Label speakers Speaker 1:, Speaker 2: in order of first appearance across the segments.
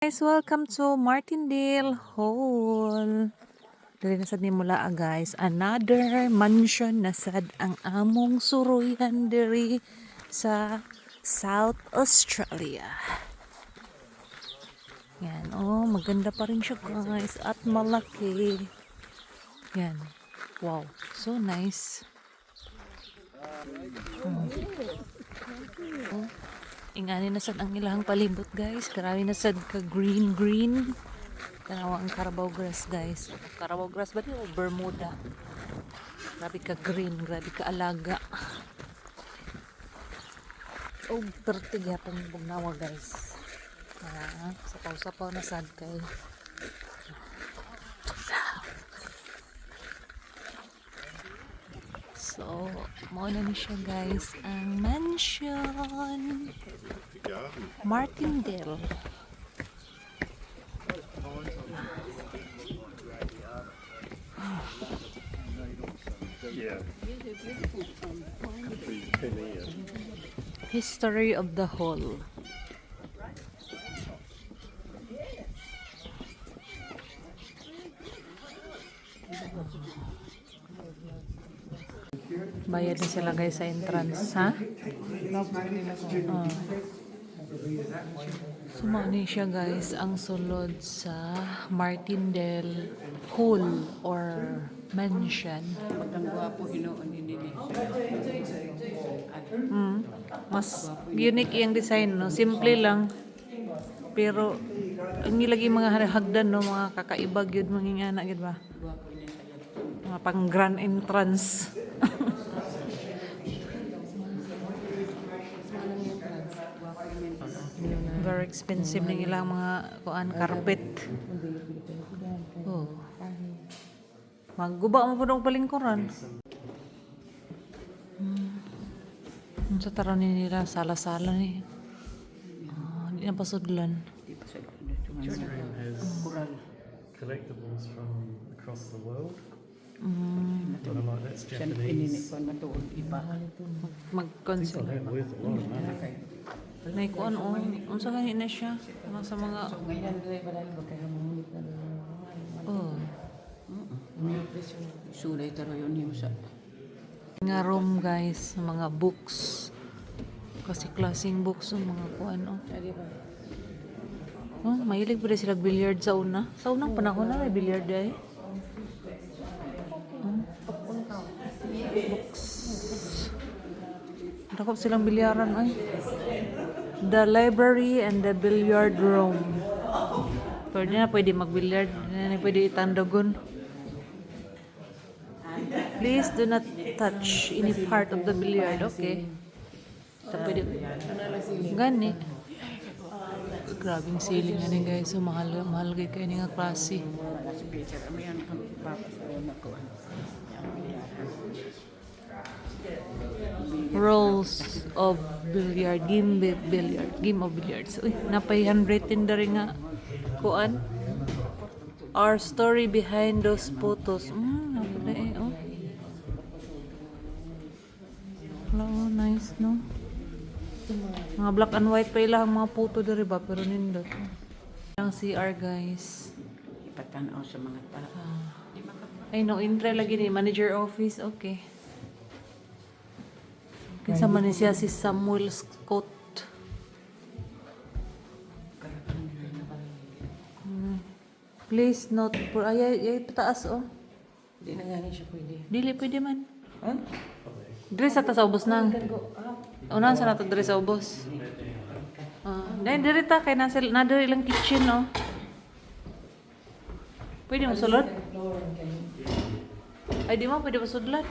Speaker 1: Guys, welcome to Martindale Hall. Dali na sad ni mula guys, another mansion na sad ang among suruyan diri sa South Australia. Yan, oh, maganda pa rin siya guys at malaki. Yan, wow, so nice. Oh. Ingani na sad ang ilahang palibot guys. Grabe na sad ka green. Tanawa ang Carabao grass guys. Carabao grass ba o Bermuda? Grabe ka green, grabe ka alaga. Oh, tertig yapon bugnawa guys. Sapaw-sapaw na sad kay. So, mo na ni siya guys ang mansion Martindale. History of the hall. Bayad na sila guys sa entrance, ha? Sumani siya guys ang sulod sa Martindale Hall or mansion. Mas unique yung design, no? Simple lang. Pero ang nilagi mga hagdan, no? Mga kakaibag yun, mga anak, ba? Mga pang grand entrance. Very expensive ng ilang mga carpet. Oh. Magguba mo po daw palingkuran. Sa taron nila, sala-sala ni. Hindi na pasudlan.
Speaker 2: This room has collectibles from across the world. But I'm like, that's Japanese. Things like
Speaker 1: Mag-concept.
Speaker 2: that worth a lot of money.
Speaker 1: Naikuan unsa gani na siya sa mga
Speaker 3: Sulay taro yun yung sa
Speaker 1: nga room guys, mga books. Kasi klaseng books ang mga kuan mahilig pa rin sila billiard sa una. Sa unang panahon na may billiard ay. Books. Dakop silang bilyaran ay. The library and the billiard room. Pwede mag-billiard, pwede itandagon. Please do not touch any part of the billiard, okay? Pwede. Gani. Grabing ceiling ani guys, so mahal kayo nga klase. Rules of billiard, game of billiards. Uy, napay handwritten na rin nga kuan. Our story behind those photos. Napala oh. Hello, nice no. Mga black and white pa ilang mga photo diri ba pero nindot. Ang CR guys.
Speaker 3: ipatanaw sa mga tao.
Speaker 1: Ay no, intra lagi ni manager office, okay. Kinsa man ni siya si Samuel Scott. Please note for ay pataas oh.
Speaker 3: Hindi na nga siya pwede.
Speaker 1: Dili pwede man. Dili sa ta sa ubos nang. Unahan sa nato diri sa ubos. Dahil diri ta kay nasa diri lang kitchen oh. Pwede mo sulod? Ay di mo pwede mo sudlat.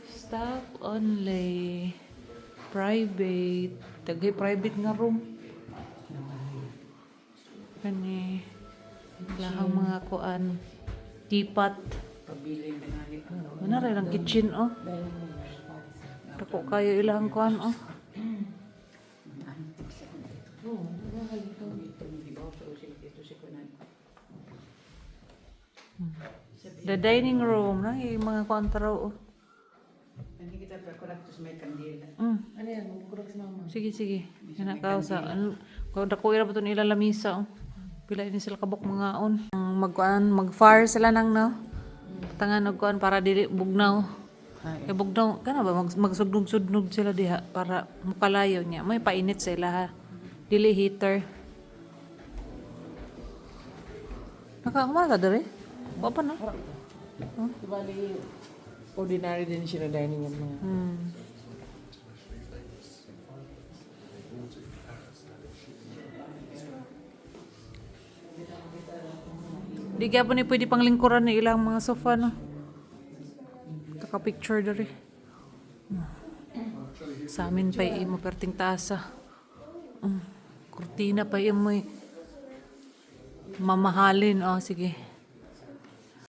Speaker 1: Staff only. Private. Tagay private nga room. Kani lahang mga kuan. Teapot.
Speaker 3: Pabiling na nga nito.
Speaker 1: Ano rin ang kitchen oh. Tako kayo ilang kuan oh. The dining room na yung mga kuan taro oh.
Speaker 3: Hindi kita pagkurak sa may kandila.
Speaker 1: Sige. Yan ka sa Dako ira ba ito nila lamisa. Oh. Pila ni sila kabok mga on. Mag-fire sila nang no. Tangan og kuan para dili bugnaw. Kay bugnaw kana ba magsudnog-sudnog sila diha para mukalayo niya. May painit sila ha. Dili heater. Nakakumara ka dere? Wa pa na.
Speaker 3: Bali, ordinary din siya na dining yung mga.
Speaker 1: Di kaya po ni pwede pang lingkuran ni ilang mga sofa no. Taka-picture dere. Sa amin pa imo perting taasa. Kurtina pa imo mamahalin. Oh, sige.